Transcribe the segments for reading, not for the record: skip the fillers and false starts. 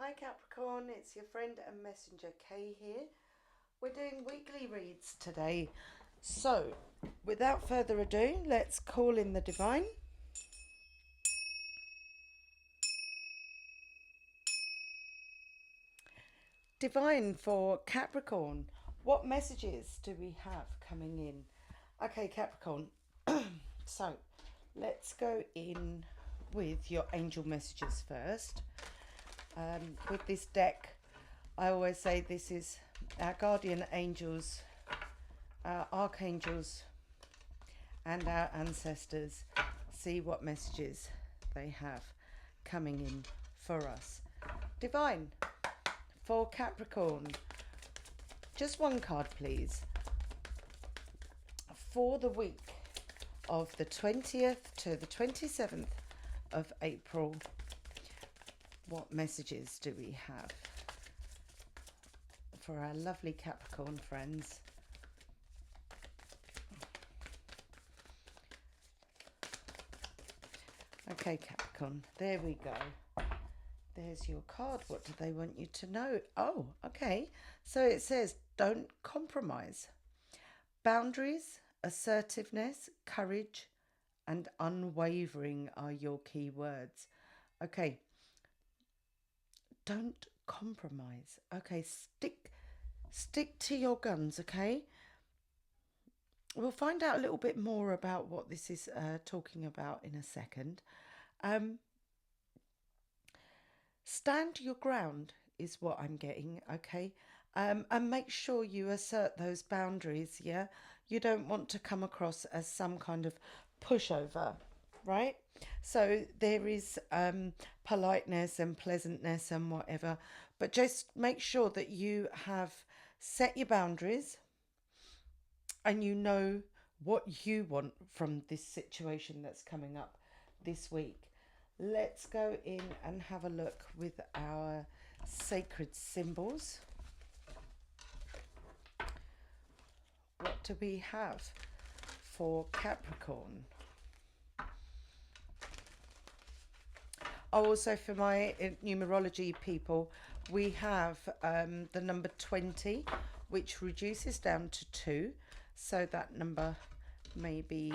Hi Capricorn, it's your friend and messenger Kay here. We're doing weekly reads today. So, without further ado, let's call in the divine. Divine for Capricorn. What messages do we have coming in? Okay, Capricorn. So, let's go in with your angel messages first. With this deck, I always say this is our guardian angels, our archangels, and our ancestors. See what messages they have coming in for us. Divine for Capricorn. Just one card, please. For the week of the 20th to the 27th of April, what messages do we have for our lovely Capricorn friends? Okay, Capricorn, there we go. There's your card. What do they want you to know? Oh, okay. So it says, don't compromise. Boundaries, assertiveness, courage, and unwavering are your key words. Okay. Don't compromise. Okay, stick to your guns, okay? We'll find out a little bit more about what this is talking about in a second. Stand your ground is what I'm getting, okay? And make sure you assert those boundaries, yeah? You don't want to come across as some kind of pushover, right? So there is politeness and pleasantness and whatever, but just make sure that you have set your boundaries and you know what you want from this situation that's coming up this week. Let's go in and have a look with our sacred symbols. What do we have for Capricorn? Also, for my numerology people, we have the number 20, which reduces down to 2. So that number may be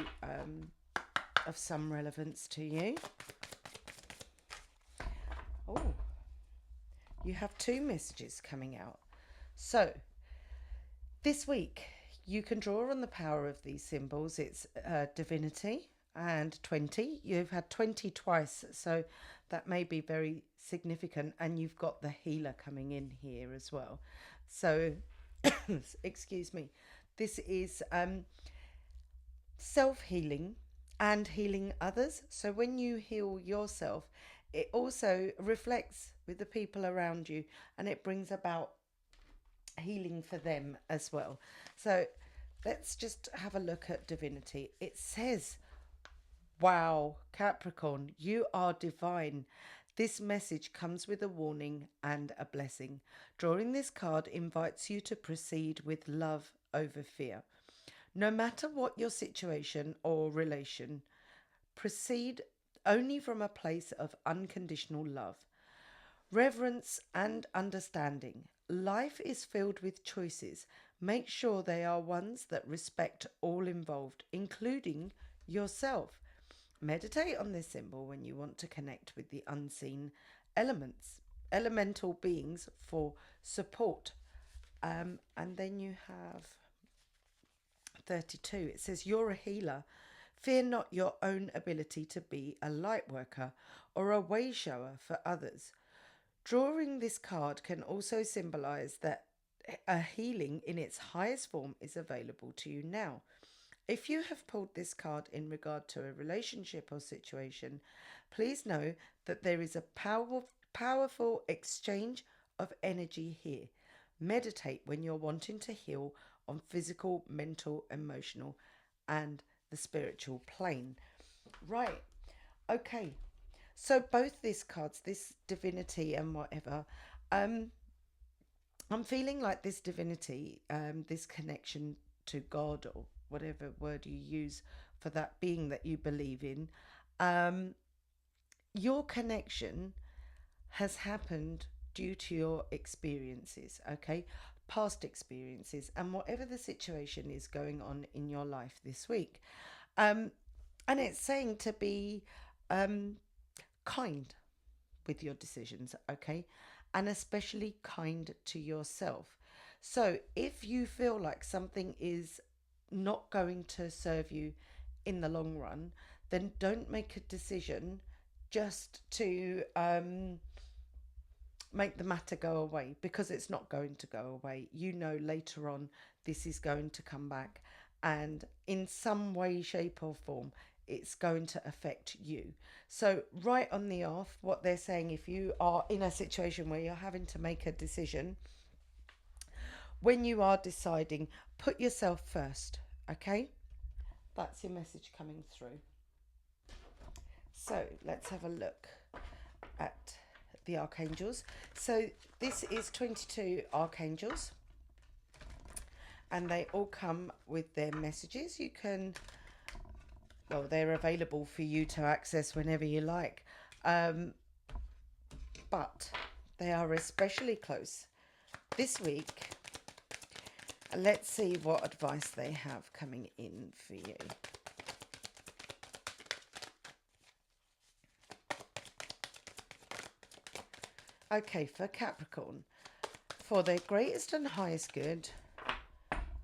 of some relevance to you. Oh, you have 2 messages coming out. So this week you can draw on the power of these symbols. It's divinity and 20. You've had 20 twice, so that may be very significant. And you've got the healer coming in here as well. So, excuse me, this is self-healing and healing others. So when you heal yourself, it also reflects with the people around you and it brings about healing for them as well. So let's just have a look at divinity. It says, wow, Capricorn, you are divine. This message comes with a warning and a blessing. Drawing this card invites you to proceed with love over fear. No matter what your situation or relation, proceed only from a place of unconditional love, reverence and understanding. Life is filled with choices. Make sure they are ones that respect all involved, including yourself. Meditate on this symbol when you want to connect with the unseen elemental beings for support. And then you have 32. It says, you're a healer. Fear not your own ability to be a light worker or a way shower for others. Drawing this card can also symbolize that a healing in its highest form is available to you now. If you have pulled this card in regard to a relationship or situation, please know that there is a powerful exchange of energy here. Meditate when you're wanting to heal on physical, mental, emotional, and the spiritual plane. Right. Okay. So both these cards, this divinity and whatever, I'm feeling like this divinity, this connection to God or whatever word you use for that being that you believe in, your connection has happened due to your experiences, okay? Past experiences, and whatever the situation is going on in your life this week. Um, and it's saying to be um, kind with your decisions, okay? And especially kind to yourself. So if you feel like something is not going to serve you in the long run, then don't make a decision just to make the matter go away, because it's not going to go away. You know, later on, this is going to come back, and in some way, shape, or form, it's going to affect you. So, right on the off, what they're saying, if you are in a situation where you're having to make a decision, when you are deciding, put yourself first, okay? That's your message coming through. So, let's have a look at the archangels. So this is 22 archangels, and they all come with their messages. You can, well, they're available for you to access whenever you like, but they are especially close this week. Let's see what advice they have coming in for you. Okay, for Capricorn, for their greatest and highest good,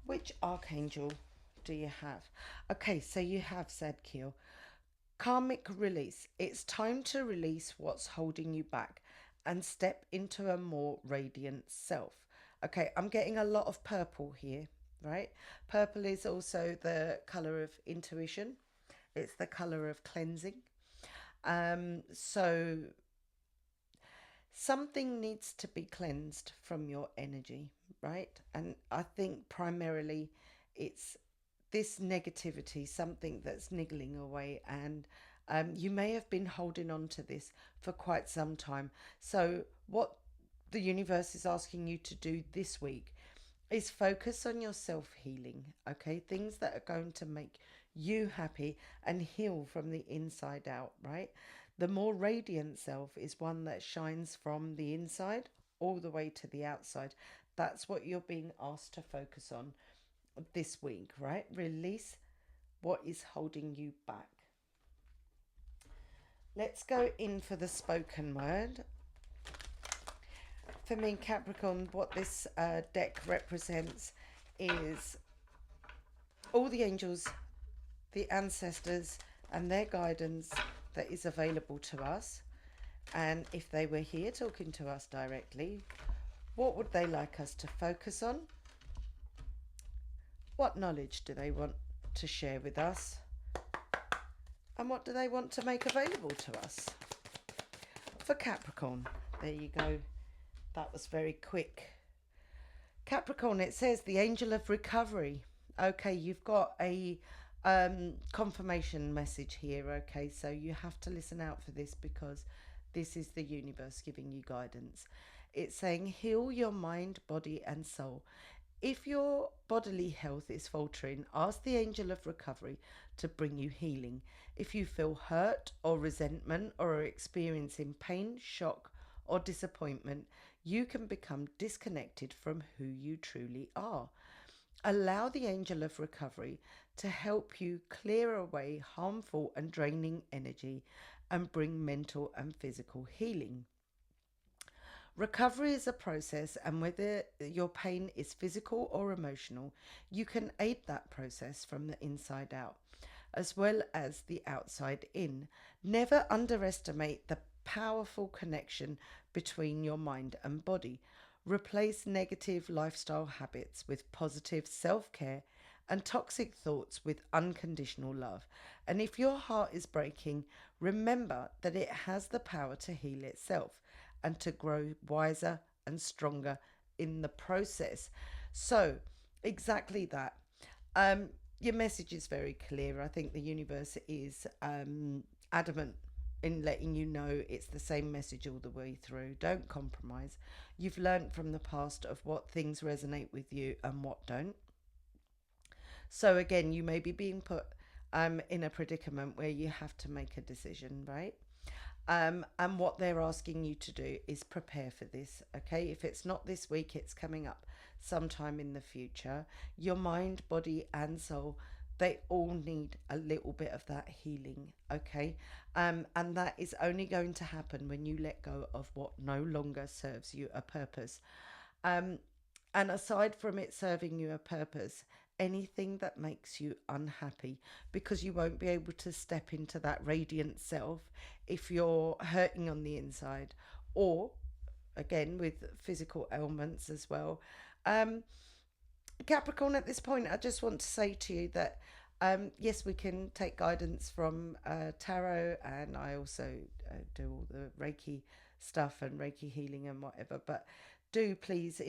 which archangel do you have? Okay, so you have Zadkiel. Karmic release. It's time to release what's holding you back and step into a more radiant self. Okay, I'm getting a lot of purple here, right? Purple is also the color of intuition. It's the color of cleansing. So something needs to be cleansed from your energy, right? And I think primarily it's this negativity, something that's niggling away, and you may have been holding on to this for quite some time. So, what the universe is asking you to do this week is focus on your self healing, okay? Things that are going to make you happy and heal from the inside out, right? The more radiant self is one that shines from the inside all the way to the outside. That's what you're being asked to focus on this week, right? Release what is holding you back. Let's go in for the spoken word. For me, Capricorn, what this deck represents is all the angels, the ancestors, and their guidance that is available to us. And if they were here talking to us directly, what would they like us to focus on? What knowledge do they want to share with us? And what do they want to make available to us? For Capricorn, there you go. That was very quick. Capricorn, it says the angel of recovery. Okay, you've got a confirmation message here. Okay, so you have to listen out for this, because this is the universe giving you guidance. It's saying heal your mind, body, and soul. If your bodily health is faltering, ask the angel of recovery to bring you healing. If you feel hurt or resentment or are experiencing pain, shock, or disappointment, you can become disconnected from who you truly are. Allow the angel of recovery to help you clear away harmful and draining energy and bring mental and physical healing. Recovery is a process, and whether your pain is physical or emotional, you can aid that process from the inside out, as well as the outside in. Never underestimate the powerful connection between your mind and body. Replace negative lifestyle habits with positive self care and toxic thoughts with unconditional love. And if your heart is breaking, remember that it has the power to heal itself and to grow wiser and stronger in the process. So, exactly that. Your message is very clear. I think the universe is adamant in letting you know it's the same message all the way through. Don't compromise. You've learned from the past of what things resonate with you and what don't. So, again, you may be being put in a predicament where you have to make a decision, right? And what they're asking you to do is prepare for this, okay? If it's not this week, it's coming up sometime in the future. Your mind, body, and soul, they all need a little bit of that healing, okay? And that is only going to happen when you let go of what no longer serves you a purpose. Um, and aside from it serving you a purpose, anything that makes you unhappy, because you won't be able to step into that radiant self if you're hurting on the inside, or again with physical ailments as well. Um, Capricorn, at this point, I just want to say to you that yes, we can take guidance from tarot, and I also do all the Reiki stuff and Reiki healing and whatever. But do please,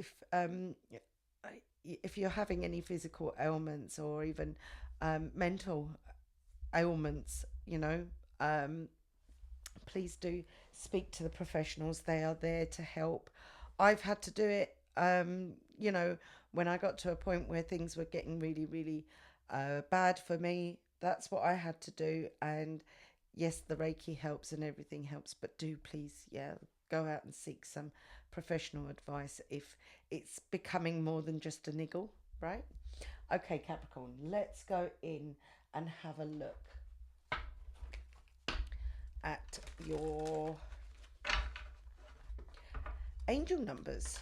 if you're having any physical ailments or even mental ailments, um, please do speak to the professionals. They are there to help. I've had to do it, when I got to a point where things were getting really, really bad for me. That's what I had to do. And yes, the Reiki helps and everything helps, but do please, yeah, go out and seek some professional advice if it's becoming more than just a niggle, right? Okay, Capricorn, let's go in and have a look at your angel numbers.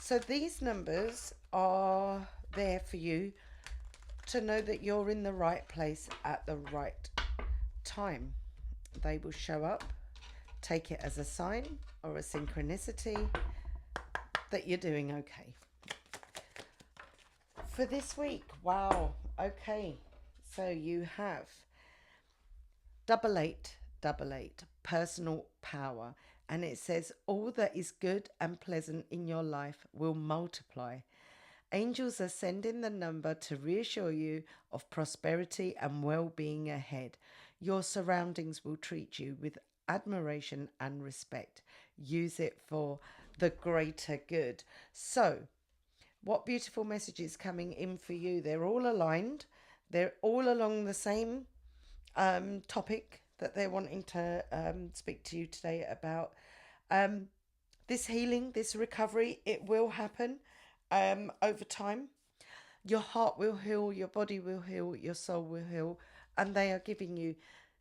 So these numbers are there for you to know that you're in the right place at the right time. They will show up. Take it as a sign or a synchronicity that you're doing okay. For this week, wow, okay. So you have double eight, double eight, personal power. And it says, all that is good and pleasant in your life will multiply. Angels are sending the number to reassure you of prosperity and well being ahead. Your surroundings will treat you with admiration and respect. Use it for the greater good. So, what beautiful messages coming in for you? They're all aligned, they're all along the same topic that they're wanting to speak to you today about. Um, this healing, this recovery, it will happen over time. Your heart will heal, your body will heal, your soul will heal, and they are giving you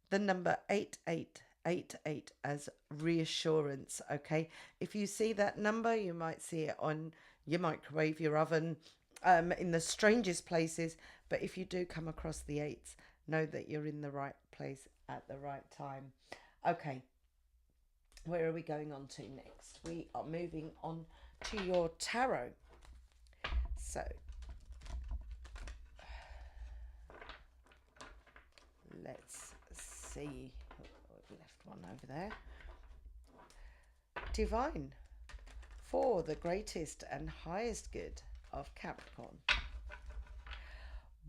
the number 8888 as reassurance. Okay, if you see that number, you might see it on your microwave, your oven, in the strangest places. But if you do come across the eights, know that you're in the right place at the right time. Okay, where are we going on to next? We are moving on to your tarot. So let's see. Oh, I've left one over there. Divine, for the greatest and highest good of Capricorn.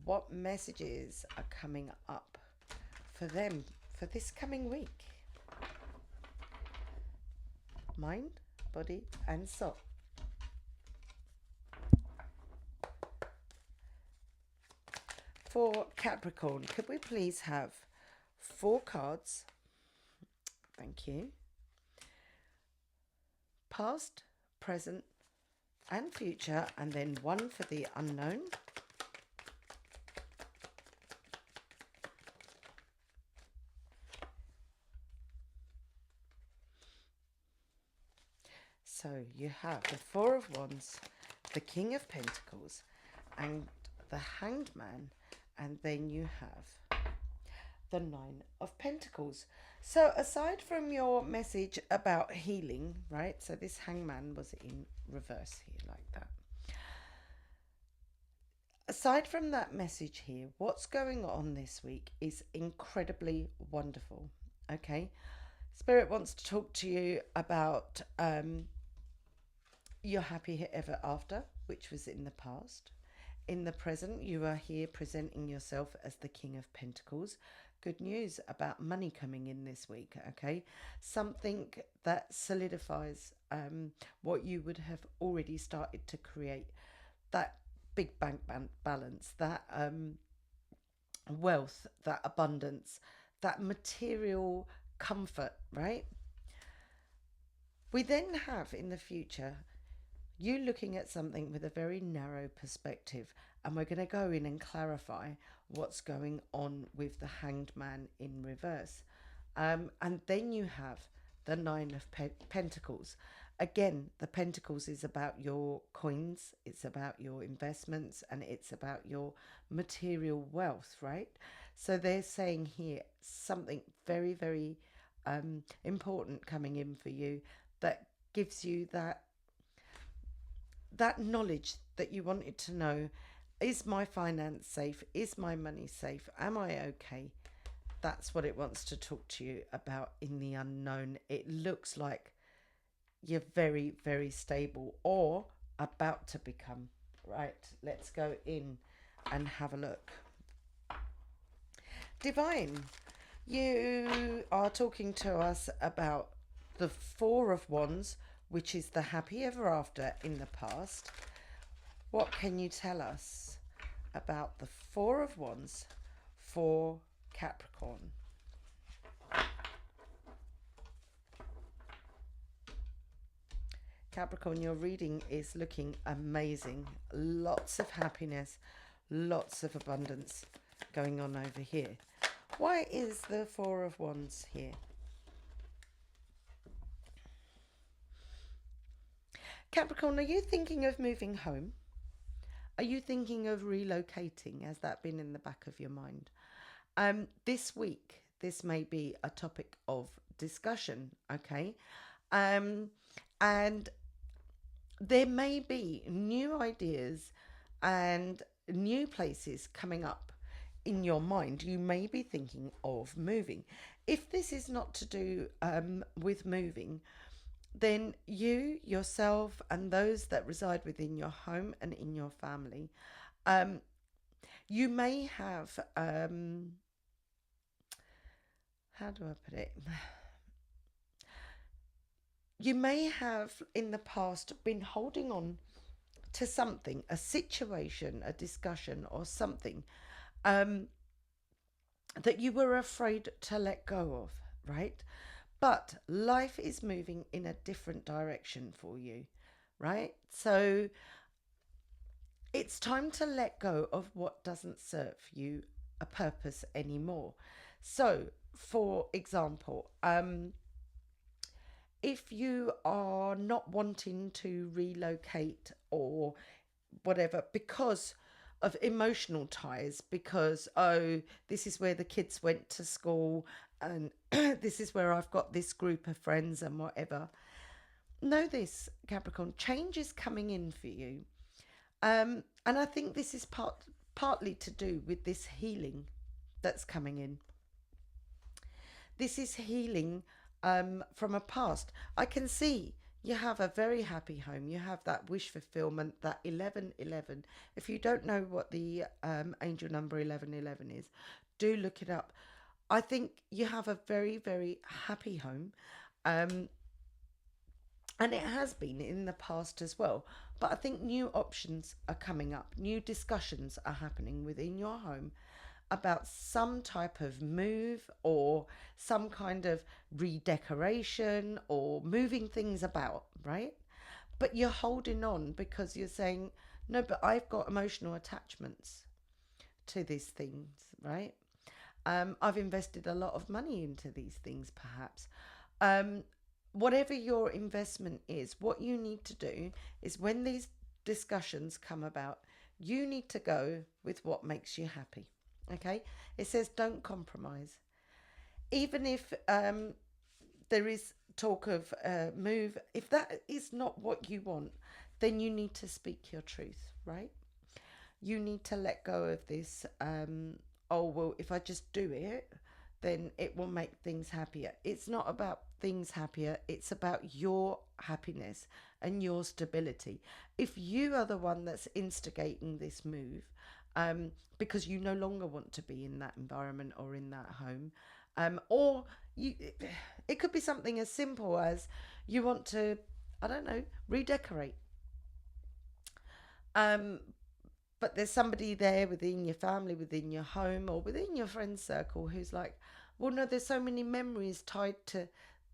What messages are coming up for them for this coming week? Mind, body, and soul. For Capricorn, could we please have 4 cards? Thank you. Past, present, and future, and then 1 for the unknown. So you have the 4 of Wands, the King of Pentacles, and the Hanged Man, and then you have the 9 of Pentacles. So aside from your message about healing, right? So this Hangman was in reverse here like that. Aside from that message here, what's going on this week is incredibly wonderful. Okay, Spirit wants to talk to you about your happy ever after, which was in the past. In the present, you are here presenting yourself as the King of Pentacles. Good news about money coming in this week, okay? Something that solidifies what you would have already started to create. That big bank balance, that wealth, that abundance, that material comfort, right? We then have in the future you looking at something with a very narrow perspective, and we're going to go in and clarify what's going on with the Hanged Man in reverse. And then you have the Nine of Pentacles. Again, the Pentacles is about your coins, it's about your investments, and it's about your material wealth, right? So they're saying here something very, very important coming in for you that gives you that knowledge that you wanted to know. Is my finance safe? Is my money safe? Am I okay? That's what it wants to talk to you about in the unknown. It looks like you're very, very stable or about to become. Right, let's go in and have a look. Divine, you are talking to us about the Four of Wands, which is the happy ever after in the past. What can you tell us about the Four of Wands for Capricorn? Capricorn, your reading is looking amazing. Lots of happiness, lots of abundance going on over here. Why is the Four of Wands here? Capricorn, are you thinking of moving home? Are you thinking of relocating? Has that been in the back of your mind? This week, this may be a topic of discussion, okay? And there may be new ideas and new places coming up in your mind. You may be thinking of moving. If this is not to do with moving, then you, yourself, and those that reside within your home and in your family, you may have, how do I put it? You may have in the past been holding on to something, a situation, a discussion, or something that you were afraid to let go of, right? But life is moving in a different direction for you, right? So it's time to let go of what doesn't serve you a purpose anymore. So, for example, if you are not wanting to relocate or whatever because of emotional ties, because oh, this is where the kids went to school and this is where I've got this group of friends and whatever, know this, Capricorn, change is coming in for you. And I think this is partly to do with this healing that's coming in. This is healing from a past. I can see you have a very happy home. You have that wish fulfillment, that 1111. If you don't know what the angel number 1111 is, do look it up. I think you have a very, very happy home. And it has been in the past as well. But I think new options are coming up, new discussions are happening within your home about some type of move or some kind of redecoration or moving things about, right? But you're holding on because you're saying, no, but I've got emotional attachments to these things, right? I've invested a lot of money into these things, perhaps. Um, Whatever your investment is, what you need to do is when these discussions come about, you need to go with what makes you happy. Okay? It says don't compromise. Even if there is talk of move, if that is not what you want, then you need to speak your truth, right? You need to let go of this. Oh, well, if I just do it, then it will make things happier. It's not about things happier, it's about your happiness and your stability. If you are the one that's instigating this move, because you no longer want to be in that environment or in that home, or you, it could be something as simple as you want to, I don't know, redecorate. Um, but there's somebody there within your family, within your home, or within your friend circle who's like, well, no, there's so many memories tied to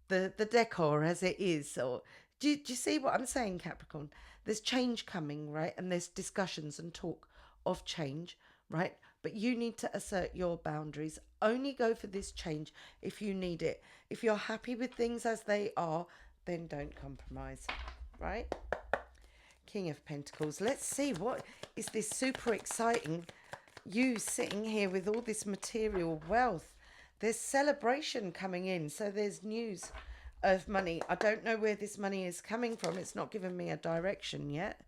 the decor as it is, or do you see what I'm saying, Capricorn? There's change coming, right? And there's discussions and talk of change, right? But you need to assert your boundaries. Only go for this change if you need it. If you're happy with things as they are, then don't compromise, right? King of Pentacles. Let's see, what is this super exciting? You sitting here with all this material wealth. There's celebration coming in. So there's news of money. I don't know where this money is coming from. It's not given me a direction yet.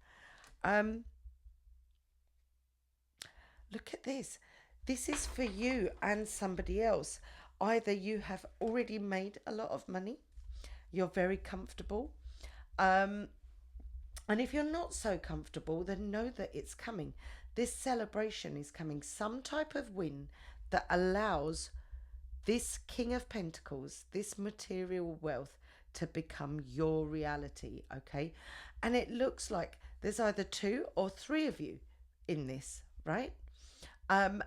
Look at this. This is for you and somebody else. Either you have already made a lot of money, you're very comfortable. Um, and if you're not so comfortable, then know that it's coming. This celebration is coming. Some type of win that allows this King of Pentacles, this material wealth, to become your reality, okay? And it looks like there's either two or three of you in this, right? Um,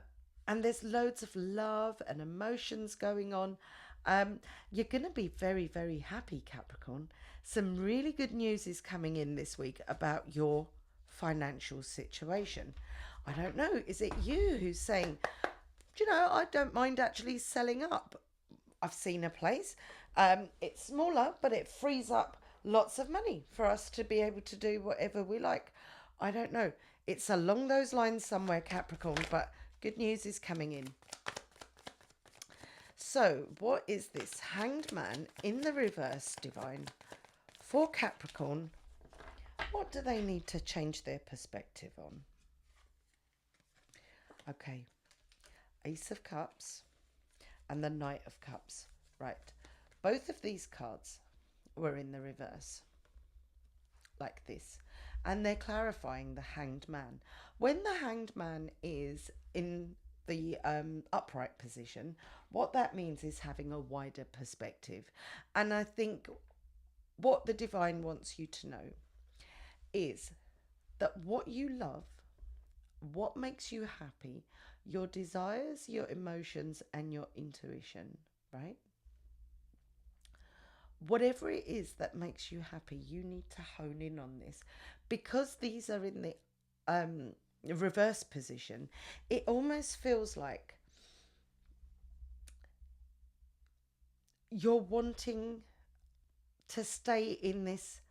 and there's loads of love and emotions going on. You're going to be very, very happy, Capricorn. Some really good news is coming in this week about your financial situation. I don't know, is it you who's saying, do you know, I don't mind actually selling up? I've seen a place. It's smaller, but it frees up lots of money for us to be able to do whatever we like. I don't know. It's along those lines somewhere, Capricorn, but good news is coming in. So, what is this? Hanged Man in the reverse, Divine. For Capricorn, what do they need to change their perspective on? Okay. Ace of Cups and the Knight of Cups. Right. Both of these cards were in the reverse. Like this. And they're clarifying the Hanged Man. When the Hanged Man is in the upright position, what that means is having a wider perspective. And I think what the Divine wants you to know is that what you love, what makes you happy, your desires, your emotions, and your intuition, right? Whatever it is that makes you happy, you need to hone in on this. Because these are in the reverse position, it almost feels like you're wanting to stay in this,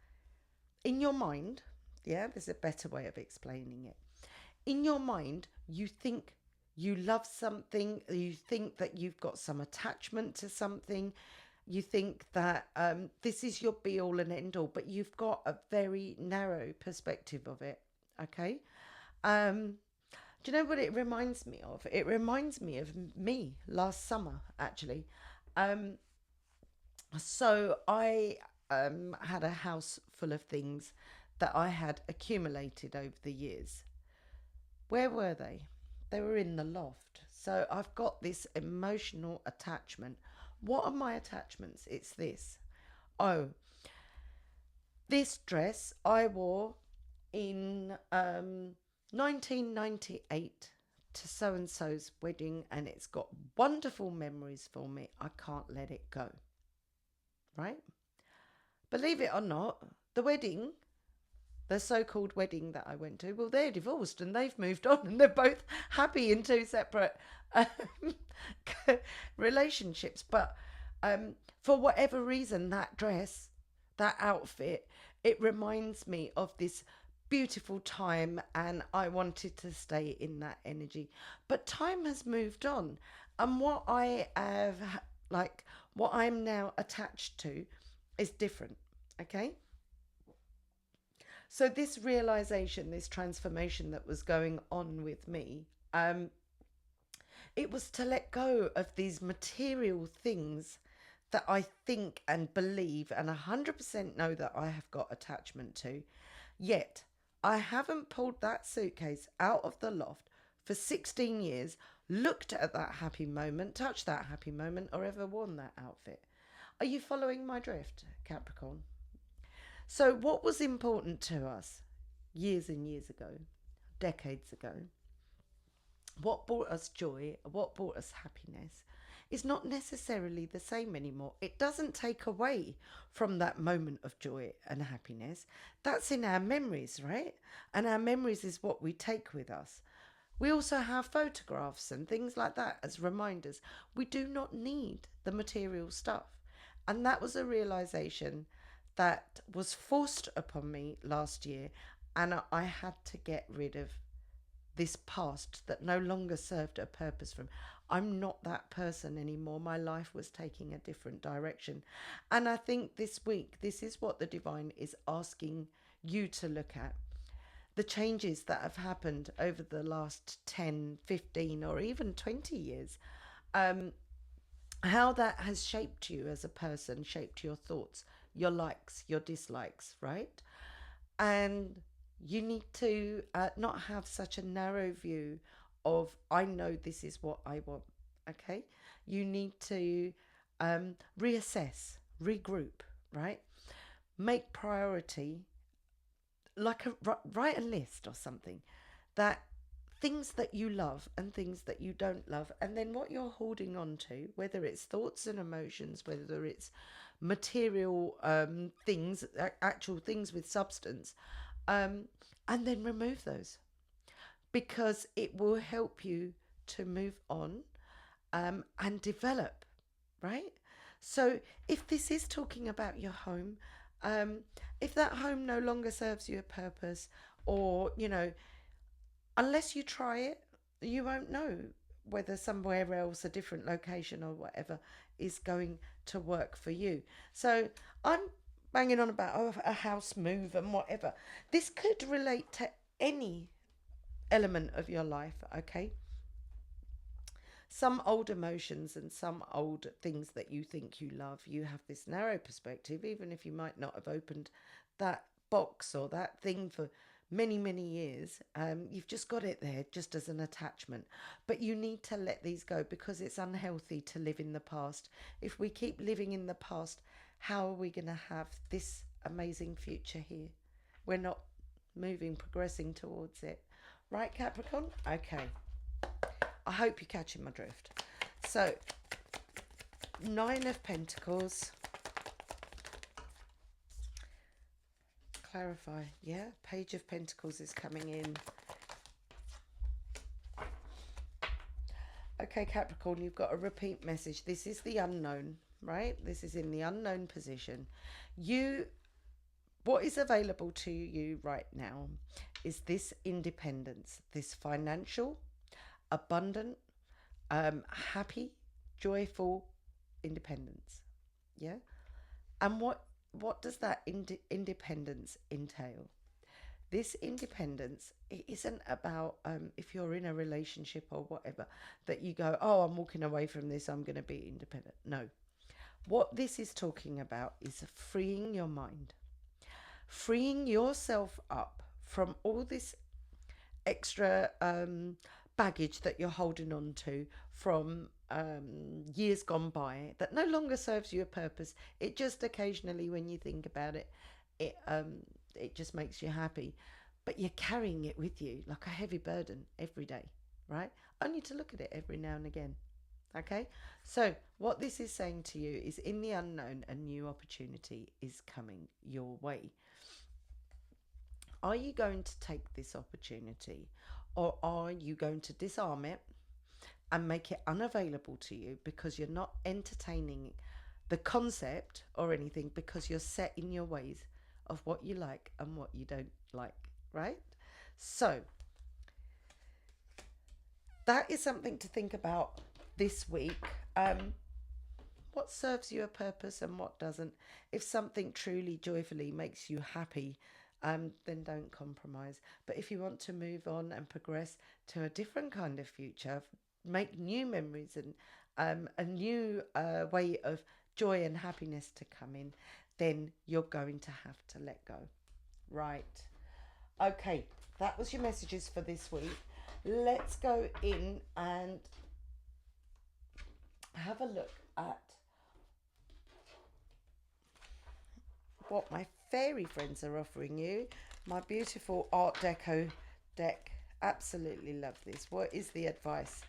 in your mind. Yeah, there's a better way of explaining it. In your mind, you think you love something, you think that you've got some attachment to something, you think that this is your be all and end all, but you've got a very narrow perspective of it, okay? Do you know what it reminds me of? It reminds me of me last summer, actually. Um, so I had a house full of things that I had accumulated over the years. Where were they? They were in the loft. So I've got this emotional attachment. What are my attachments? It's this. Oh, this dress I wore in 1998 to so and so's wedding, and it's got wonderful memories for me. I can't let it go. Right? Believe it or not, the wedding, the so-called wedding that I went to, well, they're divorced and they've moved on and they're both happy in two separate um, relationships. But for whatever reason, that dress, that outfit, it reminds me of this beautiful time, and I wanted to stay in that energy. But time has moved on, and what I have, like, what I'm now attached to is different. Okay. So this realization, this transformation that was going on with me, it was to let go of these material things that I think and believe and 100% know that I have got attachment to. Yet I haven't pulled that suitcase out of the loft for 16 years, looked at that happy moment, touched that happy moment, or ever worn that outfit. Are you following my drift, Capricorn? So what was important to us years and years ago, decades ago, what brought us joy, what brought us happiness, is not necessarily the same anymore. It doesn't take away from that moment of joy and happiness. That's in our memories, right? And our memories is what we take with us. We also have photographs and things like that as reminders. We do not need the material stuff. And that was a realization that was forced upon me last year. And I had to get rid of this past that no longer served a purpose for me. I'm not that person anymore. My life was taking a different direction. And I think this week, this is what the divine is asking you to look at. The changes that have happened over the last 10, 15, or even 20 years, how that has shaped you as a person, shaped your thoughts, your likes, your dislikes, right? And you need to not have such a narrow view of, I know this is what I want, okay? You need to reassess, regroup, right? Make priority, like write a list or something, that things that you love and things that you don't love, and then what you're holding on to, whether it's thoughts and emotions, whether it's material things, actual things with substance, and then remove those, because it will help you to move on and develop, right? So if this is talking about your home, um, if that home no longer serves you a purpose, or, you know, unless you try it, you won't know whether somewhere else, a different location or whatever, is going to work for you. So I'm banging on about a house move and whatever. This could relate to any element of your life, okay? Some old emotions and some old things that you think you love, you have this narrow perspective, even if you might not have opened that box or that thing for many, many years. You've just got it there just as an attachment. But you need to let these go, because it's unhealthy to live in the past. If we keep living in the past, how are we going to have this amazing future here? We're not moving, progressing towards it. Right, Capricorn? Okay. I hope you're catching my drift. So, Nine of Pentacles. Clarify. Yeah, Page of Pentacles is coming in. Okay, Capricorn, you've got a repeat message. This is the unknown, right? This is in the unknown position. What is available to you right now is this independence, this financial, abundant, happy, joyful independence. Yeah. And what does that independence entail? This independence, it isn't about if you're in a relationship or whatever, that you go, oh, I'm walking away from this, I'm going to be independent. No. What this is talking about is freeing your mind, freeing yourself up from all this extra baggage that you're holding on to from years gone by that no longer serves you a purpose. It just occasionally, when you think about it, it just makes you happy, but you're carrying it with you like a heavy burden every day, right? Only to look at it every now and again. Okay, so what this is saying to you is, in the unknown, a new opportunity is coming your way. Are you going to take this opportunity, or are you going to disarm it and make it unavailable to you because you're not entertaining the concept or anything, because you're set in your ways of what you like and what you don't like, right? So that is something to think about this week. What serves you a purpose and what doesn't? If something truly joyfully makes you happy, then don't compromise. But if you want to move on and progress to a different kind of future, make new memories and a new way of joy and happiness to come in, then you're going to have to let go. Right. Okay, that was your messages for this week. Let's go in and have a look at what my fairy friends are offering you. My beautiful Art Deco deck. Absolutely love this. What is the advice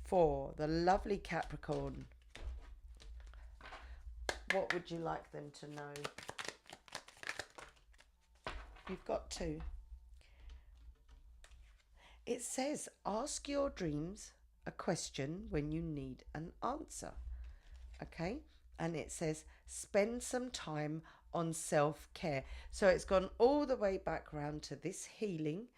for the lovely Capricorn. What would you like them to know? You've got two. It says, ask your dreams a question when you need an answer. Okay? And it says, spend some time on self care. So it's gone all the way back round to this healing,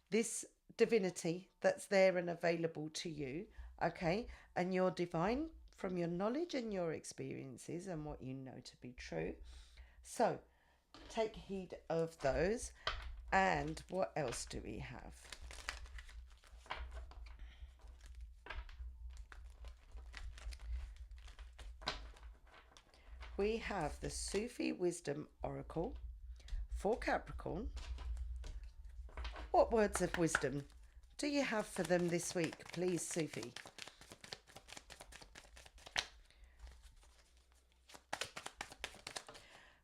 this divinity that's there and available to you. Okay? And you're divine from your knowledge and your experiences and what you know to be true. So take heed of those. And what else do we have? We have the Sufi Wisdom Oracle for Capricorn. What words of wisdom do you have for them this week, please, Sufi?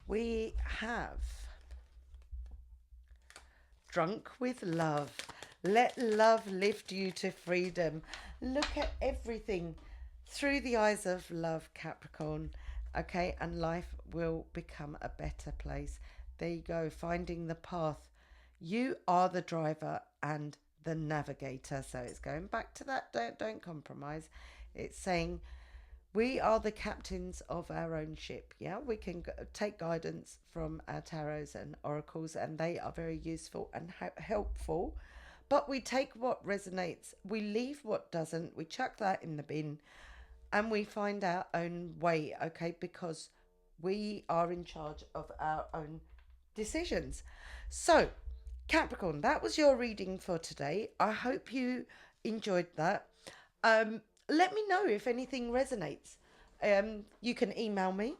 We have drunk with love. Let love lift you to freedom. Look at everything through the eyes of love, Capricorn. Okay, and life will become a better place. There you go, finding the path. You are the driver and the navigator. So it's going back to that, don't compromise. It's saying we are the captains of our own ship. Yeah, we can take guidance from our tarots and oracles, and they are very useful and helpful. But we take what resonates, we leave what doesn't, we chuck that in the bin, and we find our own way, okay? Because we are in charge of our own decisions. So, Capricorn, that was your reading for today. I hope you enjoyed that. Let me know if anything resonates. You can email me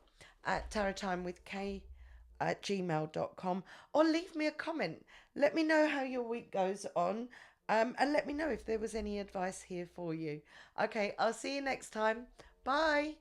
at tarottimewithk@gmail.com or leave me a comment. Let me know how your week goes on, and let me know if there was any advice here for you. Okay, I'll see you next time. Bye.